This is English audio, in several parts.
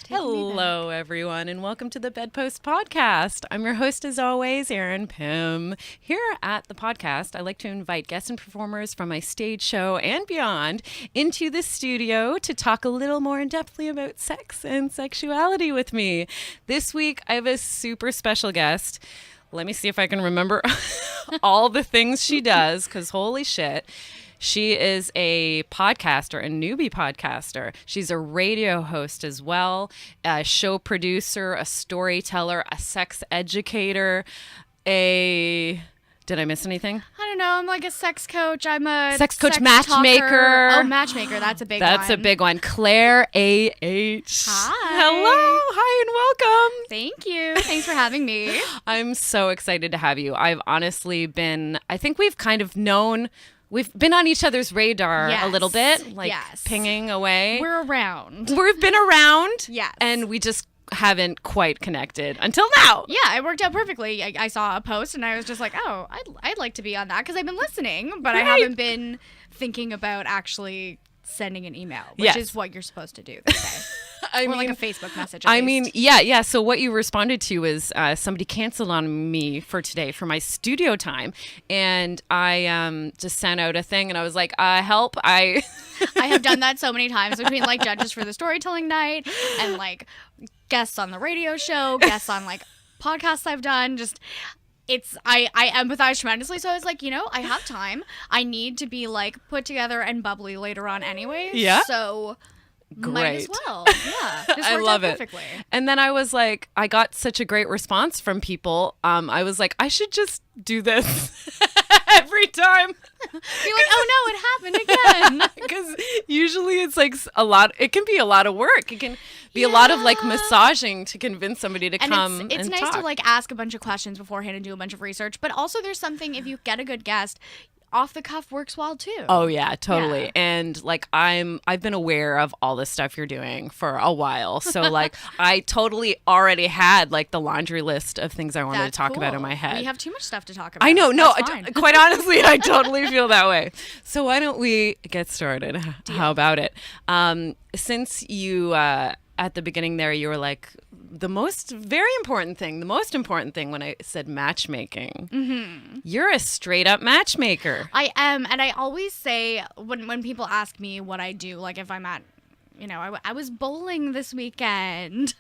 Hello, everyone, and welcome to the Bedpost Podcast. I'm your host, as always, Erin Pym. Here at the podcast, I like to invite guests and performers from my stage show and beyond into the studio to talk a little more in-depthly about sex and sexuality with me. This week, I have a super special guest. Let me see if I can remember all the things she does, because holy shit. She is a podcaster, a newbie podcaster. She's a radio host as well, a show producer, a storyteller, a sex educator, Did I miss anything? I don't know. I'm like a sex coach. I'm a sex coach, matchmaker. Talker. Oh, matchmaker. That's a big one. That's a big one. Claire A.H. Hi. Hello. Hi and welcome. Thank you. Thanks for having me. I'm so excited to have you. I've honestly been, I think we've kind of known... We've been on each other's radar a little bit, like pinging away. We're around. We've been around. Yes. And we just haven't quite connected until now. Yeah, it worked out perfectly. I saw a post and I was just like, oh, I'd like to be on that because I've been listening, but I haven't been thinking about actually sending an email, which is what you're supposed to do this day. Or like a Facebook message. At least. Yeah. So what you responded to is somebody canceled on me for today for my studio time, and I just sent out a thing, and I was like, help! I have done that so many times between like judges for the storytelling night and like guests on the radio show, guests on like podcasts I've done. Just I empathize tremendously. So I was like, I have time. I need to be like put together and bubbly later on anyways. Yeah. So. Great. Might as well. Yeah. This I worked love out it. Perfectly. And then I was like, I got such a great response from people. I was like, I should just do this every time. Be like, oh no, it happened again. Because usually it's like it can be a lot of work. It can be a lot of like massaging to convince somebody to come and it's nice talk. to like ask a bunch of questions beforehand and do a bunch of research. But also there's something, if you get a good guest, off the cuff works well too. Oh yeah, totally. Yeah. And like I've been aware of all the stuff you're doing for a while. So like I totally already had like the laundry list of things I wanted to talk about in my head. We have too much stuff to talk about. I know. No, That's fine. quite honestly, I totally feel that way. So why don't we get started? Deal. How about it? Since you at the beginning there, you were like, the most important thing when I said matchmaking, you're a straight up matchmaker. I am. And I always say when people ask me what I do, like if I'm at, I was bowling this weekend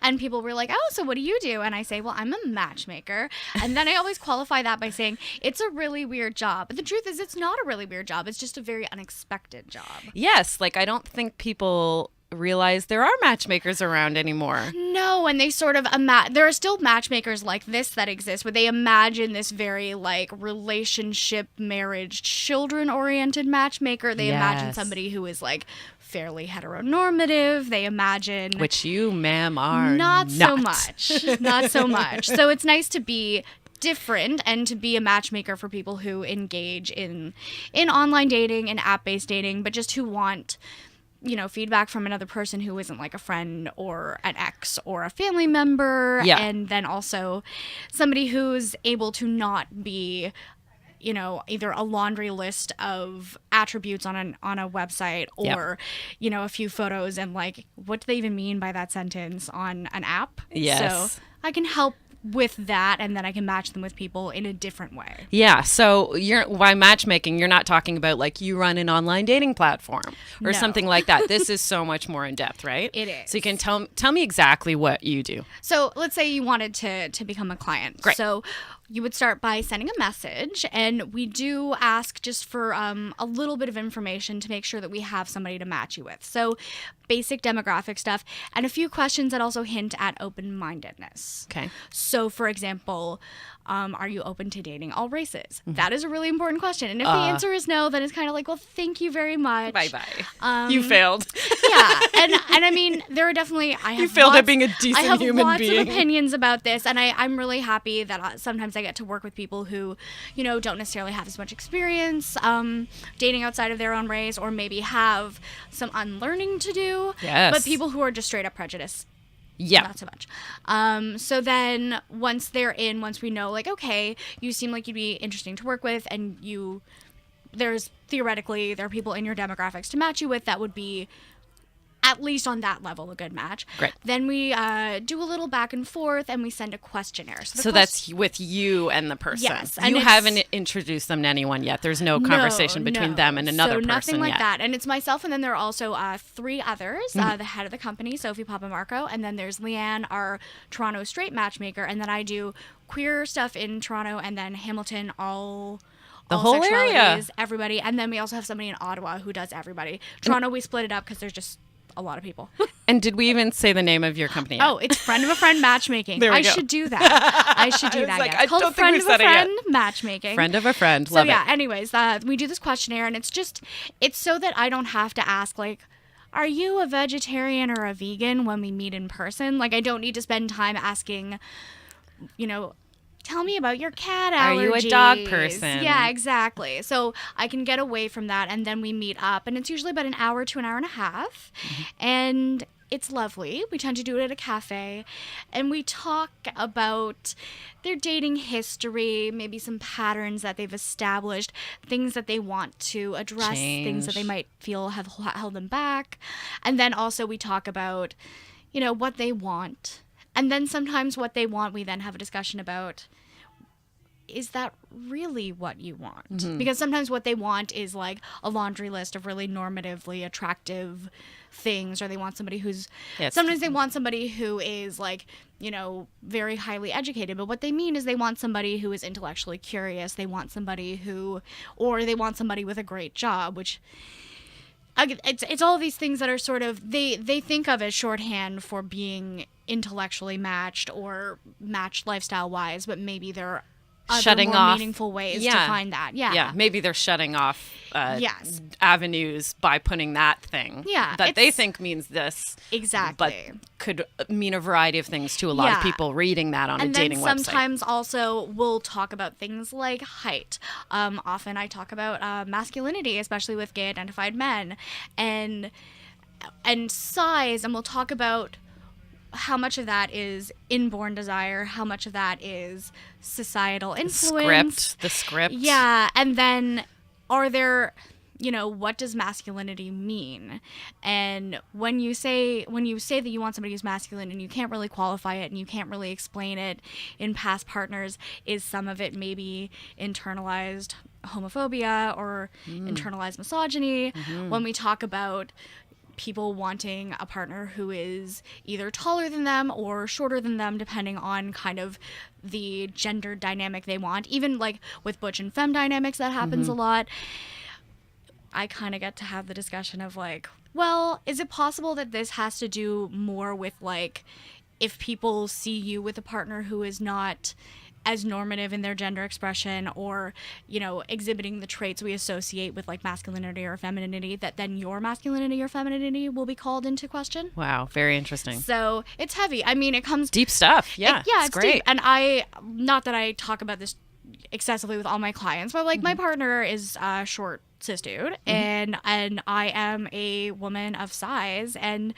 and people were like, oh, so what do you do? And I say, well, I'm a matchmaker. And then I always qualify that by saying it's a really weird job. But the truth is it's not a really weird job. It's just a very unexpected job. Yes. Like I don't think people realize there are matchmakers around anymore. No, and they sort of there are still matchmakers like this that exist where they imagine this very like relationship, marriage, children-oriented matchmaker. They imagine somebody who is like fairly heteronormative. They imagine, which you, ma'am, are not so much. Not so much. So it's nice to be different and to be a matchmaker for people who engage in online dating and app-based dating, but just who want feedback from another person who isn't like a friend or an ex or a family member. Yeah. And then also somebody who's able to not be, either a laundry list of attributes on a website or, a few photos and like, what do they even mean by that sentence on an app? Yes. So I can help with that, and then I can match them with people in a different way. Yeah. So by matchmaking, you're not talking about like you run an online dating platform or something like that. This is so much more in depth, right? It is. So you can tell me exactly what you do. So let's say you wanted to become a client. Great. So you would start by sending a message, and we do ask just for a little bit of information to make sure that we have somebody to match you with. So basic demographic stuff and a few questions that also hint at open-mindedness. Okay. So for example, are you open to dating all races? Mm-hmm. That is a really important question. And if the answer is no, then it's kind of like, well, thank you very much. Bye-bye. You failed. Yeah. And I mean, there are definitely, you failed at being a decent human being. I have lots of opinions about this, and I'm really happy that sometimes I get to work with people who, don't necessarily have as much experience dating outside of their own race, or maybe have some unlearning to do. Yes. But people who are just straight up prejudiced. Yeah. Not so much. So then once we know, like, okay, you seem like you'd be interesting to work with, and there are people in your demographics to match you with that would be at least on that level, a good match. Great. Then we do a little back and forth, and we send a questionnaire. So that's with you and the person. Yes, and you haven't introduced them to anyone yet. There's no conversation between them and another person yet. So nothing like that. And it's myself, and then there are also 3 others. The head of the company, Sophie Papamarco, and then there's Leanne, our Toronto straight matchmaker, and then I do queer stuff in Toronto, and then Hamilton, all whole area, everybody. And then we also have somebody in Ottawa who does everybody. Toronto, we split it up because there's just a lot of people. And did we even say the name of your company yet? Oh, it's Friend of a Friend Matchmaking. There we go. Should do that. I should do that. Like, It's I called don't think Friend we've of a said it yet. Friend Matchmaking. Friend of a friend. Love so yeah, it. anyways, we do this questionnaire, and it's so that I don't have to ask, like, are you a vegetarian or a vegan when we meet in person? Like, I don't need to spend time asking, tell me about your cat allergies. Are you a dog person? Yeah, exactly. So I can get away from that, and then we meet up, and it's usually about an hour to an hour and a half, and it's lovely. We tend to do it at a cafe, and we talk about their dating history, maybe some patterns that they've established, things that they want to address, things that they might feel have held them back, and then also we talk about, what they want. And then sometimes what they want, we then have a discussion about, is that really what you want? Mm-hmm. Because sometimes what they want is like a laundry list of really normatively attractive things, or they want somebody who's, sometimes they want somebody who is like, very highly educated, but what they mean is they want somebody who is intellectually curious. They want somebody or they want somebody with a great job, which it's all these things that are sort of, they think of as shorthand for being intellectually matched or matched lifestyle wise, but maybe there are other more meaningful ways to find that. Yeah, maybe they're shutting off avenues by putting that thing that they think means this. Exactly. But could mean a variety of things to a lot of people reading that on a dating website. And then sometimes also we'll talk about things like height. Often I talk about masculinity, especially with gay identified men, and size, and we'll talk about how much of that is inborn desire, how much of that is societal influence. The script. Yeah, and then are there, what does masculinity mean? And when you say that you want somebody who's masculine and you can't really qualify it and you can't really explain it in past partners, is some of it maybe internalized homophobia or internalized misogyny? When we talk about people wanting a partner who is either taller than them or shorter than them, depending on kind of the gender dynamic they want. Even like with butch and femme dynamics, that happens a lot. I kind of get to have the discussion of like, well, is it possible that this has to do more with like, if people see you with a partner who is not as normative in their gender expression, or exhibiting the traits we associate with like masculinity or femininity, that then your masculinity or femininity will be called into question? Wow, very interesting. So it's heavy. I mean, it comes deep stuff. It's great. Deep. And not that I talk about this excessively with all my clients, but like my partner is a short cis dude, and I am a woman of size, and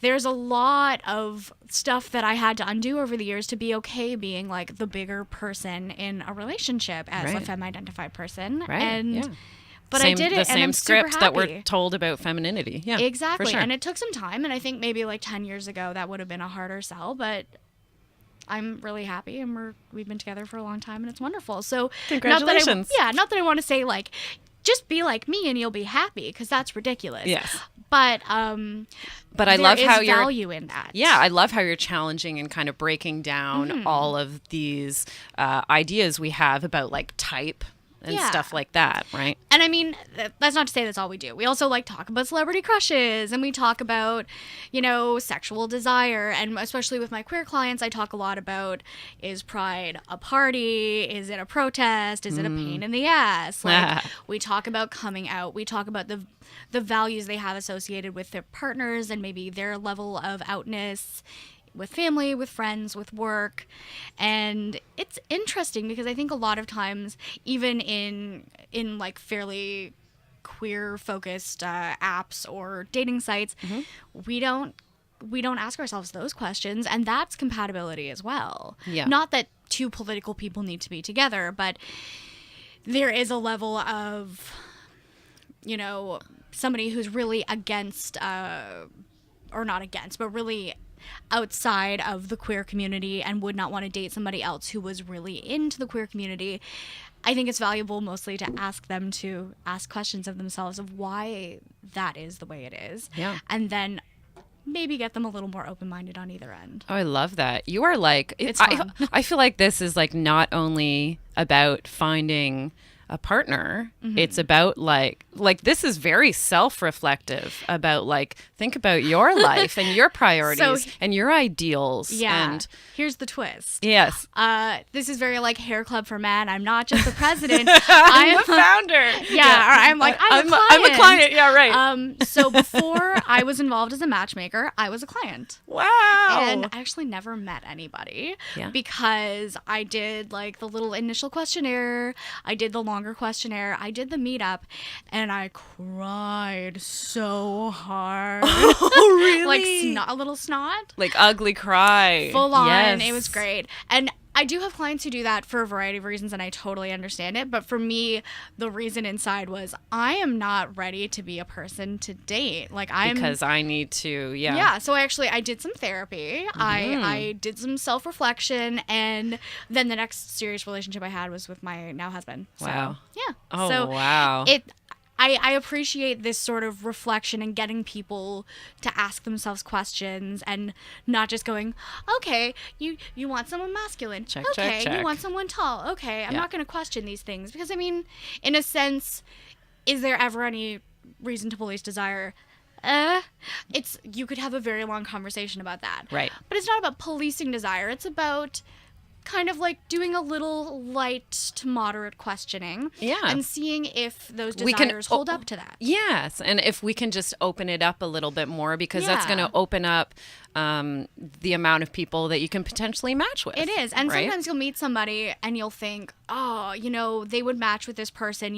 there's a lot of stuff that I had to undo over the years to be okay being like the bigger person in a relationship as a femme-identified person. Right. But I did it, the and I'm same script super that happy. we're told about femininity. Yeah, exactly. For sure. And it took some time, and I think maybe like 10 years ago that would have been a harder sell, but I'm really happy, and we've been together for a long time, and it's wonderful. So congratulations. Not that I want to say like, just be like me and you'll be happy, because that's ridiculous. Yes. But I love how you're value in that. Yeah, I love how you're challenging and kind of breaking down all of these ideas we have about like type and stuff like that, right? And I mean, that's not to say that's all we do. We also like talk about celebrity crushes, and we talk about, sexual desire. And especially with my queer clients, I talk a lot about, is pride a party? Is it a protest? Is it a pain in the ass? Like, we talk about coming out. We talk about the values they have associated with their partners and maybe their level of outness with family, with friends, with work. And it's interesting because I think a lot of times, even in like fairly queer focused apps or dating sites, we don't ask ourselves those questions, and that's compatibility as well. Yeah. Not that two political people need to be together, but there is a level of, somebody who's really against or not against, but really outside of the queer community and would not want to date somebody else who was really into the queer community, I think it's valuable mostly to ask them to ask questions of themselves of why that is the way it is. Yeah. And then maybe get them a little more open-minded on either end. Oh, I love that. You are like, It's fun. I feel like this is like not only about finding a partner, it's about like this is very self-reflective about like, think about your life and your priorities and your ideals. Yeah. And here's the twist. yes. This is very like hair club for men. I'm not just the president. I'm the founder. Yeah. Or I'm like, I'm a client. I'm a client. Yeah, right. So before I was involved as a matchmaker, I was a client. Wow. And I actually never met anybody because I did like the little initial questionnaire. I did the longer questionnaire. I did the meetup and I cried so hard. Oh, really? Like a little snot. Like ugly cry. Full on. Yes. It was great. And I do have clients who do that for a variety of reasons, and I totally understand it. But for me, the reason inside was I am not ready to be a person to date. Like because I need to, Yeah. So I did some therapy. I did some self-reflection, and then the next serious relationship I had was with my now husband. So, Wow. yeah. Oh, so wow. I appreciate this sort of reflection and getting people to ask themselves questions and not just going, okay, you want someone masculine. Check, okay, check, check. you want someone tall. Okay, I'm not going to question these things. Because, I mean, in a sense, is there ever any reason to police desire? You could have a very long conversation about that. Right. But it's not about policing desire. It's about kind of like doing a little light to moderate questioning and seeing if those desires hold up to that. Yes, and if we can just open it up a little bit more, because that's going to open up the amount of people that you can potentially match with. It is. And right? sometimes you'll meet somebody and you'll think, oh, they would match with this person.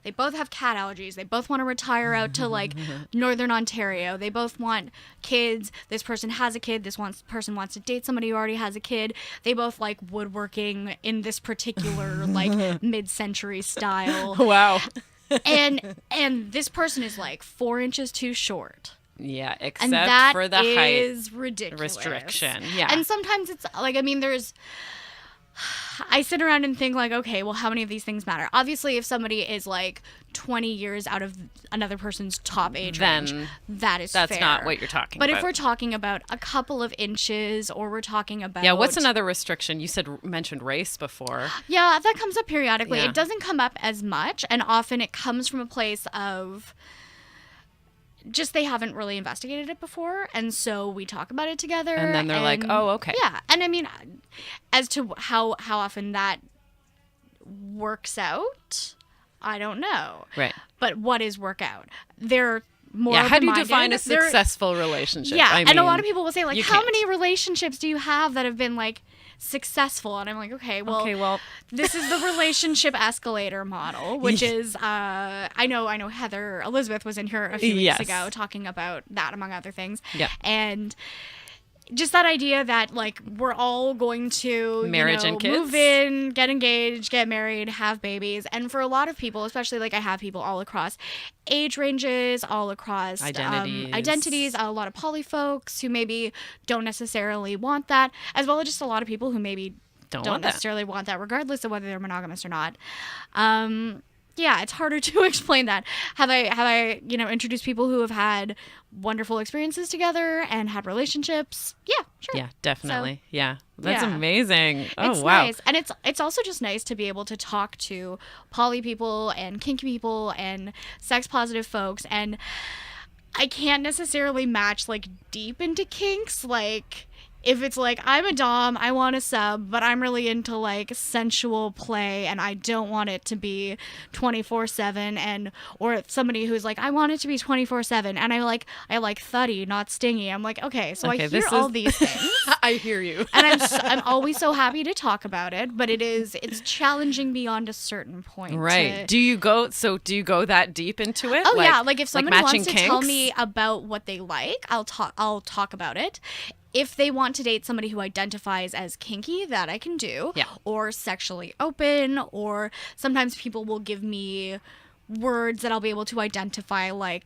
They both have cat allergies. They both want to retire out to like Northern Ontario. They both want kids. This person has a kid. This person wants to date somebody who already has a kid. They both like woodworking in this particular like mid-century style. Wow. And this person is like 4 inches too short. Yeah, except And that for the height is ridiculous. restriction. Yeah. And sometimes it's like, I mean, I sit around and think like, okay, well, how many of these things matter? Obviously, if somebody is like 20 years out of another person's top age range, that's fair. Not what you're talking about. But if we're talking about a couple of inches, or we're talking about... Yeah, what's another restriction? You mentioned race before. Yeah, that comes up periodically. Yeah. It doesn't come up as much, and often it comes from a place of... just they haven't really investigated it before, and so we talk about it together. And then they're like, oh, okay. Yeah, and I mean, as to how often that works out, I don't know. Right. But what is work out? They're more how do you open-minded. define a successful relationship? Yeah, I mean, and a lot of people will say, like, you how can't. many relationships do you have that have been, like, successful? And I'm like, okay, well, this is the relationship escalator model, which is I know Heather Elizabeth was in here a few weeks ago talking about that, among other things. Yeah. And just that idea that like we're all going to marriage and kids, move in, get engaged, get married, have babies. And for a lot of people, especially like I have people all across age ranges, all across identities, a lot of poly folks who maybe don't necessarily want that, as well as just a lot of people who maybe don't necessarily want that, regardless of whether they're monogamous or not. Yeah, it's harder to explain that. Have I introduced people who have had wonderful experiences together and had relationships? Yeah, sure. Yeah, definitely. So, yeah. That's amazing. Oh, it's wow. Nice. And it's also just nice to be able to talk to poly people and kinky people and sex positive folks. And I can't necessarily match like deep into kinks, like if it's like, I'm a dom, I want a sub, but I'm really into like sensual play and I don't want it to be 24/7, or somebody who's like, I want it to be 24/7 and I like thuddy, not stingy. I'm like, okay, so I hear all these things. I hear you. And I'm always so happy to talk about it, but it's challenging beyond a certain point. Right. Do you go that deep into it? Oh, yeah. Like if somebody wants to kinks? tell me about what they like, I'll talk about it. If they want to date somebody who identifies as kinky, that I can do. Yeah. Or sexually open, or sometimes people will give me words that I'll be able to identify, like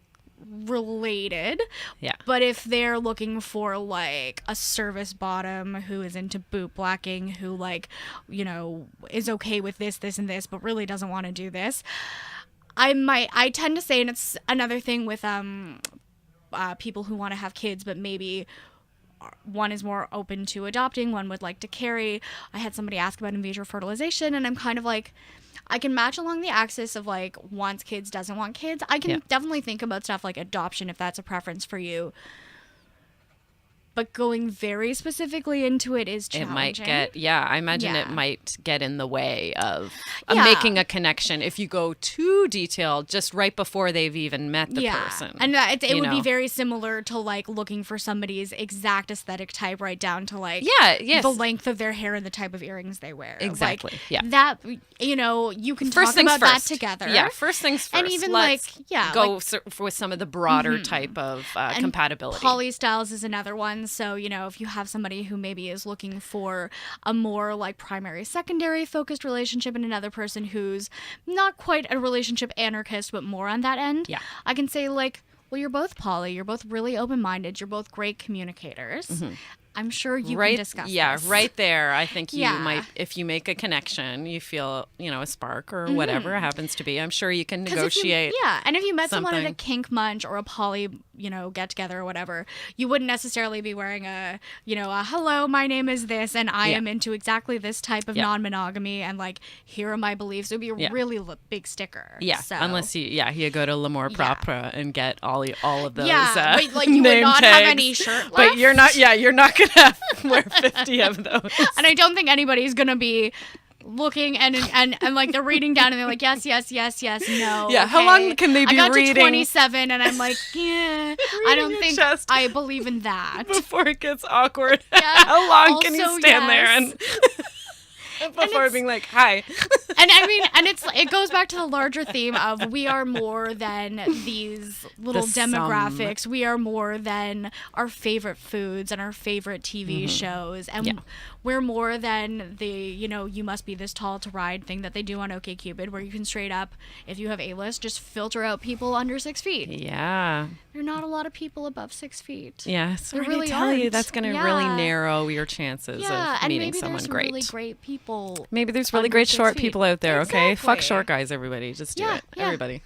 related. Yeah. But if they're looking for like a service bottom who is into boot blacking, who like, is okay with this, and this, but really doesn't want to do this, I tend to say, and it's another thing with people who want to have kids, but maybe one is more open to adopting, one would like to carry. I had somebody ask about in vitro fertilization, and I'm kind of like, I can match along the axis of like wants kids, doesn't want kids. I can definitely think about stuff like adoption if that's a preference for you. But going very specifically into it is challenging. It might get, I imagine it might get in the way of making a connection if you go too detailed just right before they've even met the person. And it would be very similar to like looking for somebody's exact aesthetic type, right down to like the length of their hair and the type of earrings they wear. Exactly. Like, that, you can talk about that together. Yeah, first things first. And even go with some of the broader type of compatibility. Poly styles is another one. So, if you have somebody who maybe is looking for a more like primary, secondary focused relationship and another person who's not quite a relationship anarchist, but more on that end, I can say like, well, you're both poly, you're both really open-minded, you're both great communicators. Mm-hmm. I'm sure you can discuss this. Right there. I think you might, if you make a connection, you feel, a spark or whatever it happens to be. I'm sure you can negotiate. And if you met someone at a kink munch or a poly, get together or whatever, you wouldn't necessarily be wearing a hello, my name is this, and I am into exactly this type of non-monogamy, and like, here are my beliefs. It would be a really big sticker. Yeah. So. Unless you go to L'Amour Propre and get all of those. Yeah. But you would not have any shirt left. But you're not gonna wear 50 of those. And I don't think anybody's gonna be looking and like they're reading down and they're like yes, no. Yeah, okay. How long can they be reading? I got to 27 and I'm like, I don't think I believe in that. Before it gets awkward. Yeah. How long can you stand there and before being like, hi. And I mean, and it goes back to the larger theme of we are more than these little demographics. We are more than our favorite foods and our favorite TV shows. And we're more than the, you must be this tall to ride thing that they do on OkCupid, where you can straight up, if you have A-list, just filter out people under 6 feet. Yeah. There are not a lot of people above 6 feet. Yeah. So there really tell you that's going to really narrow your chances of meeting someone great. Really great people. Maybe there's really great short people out there. Exactly. Okay. Fuck short guys, everybody. Just do it. Yeah. Everybody.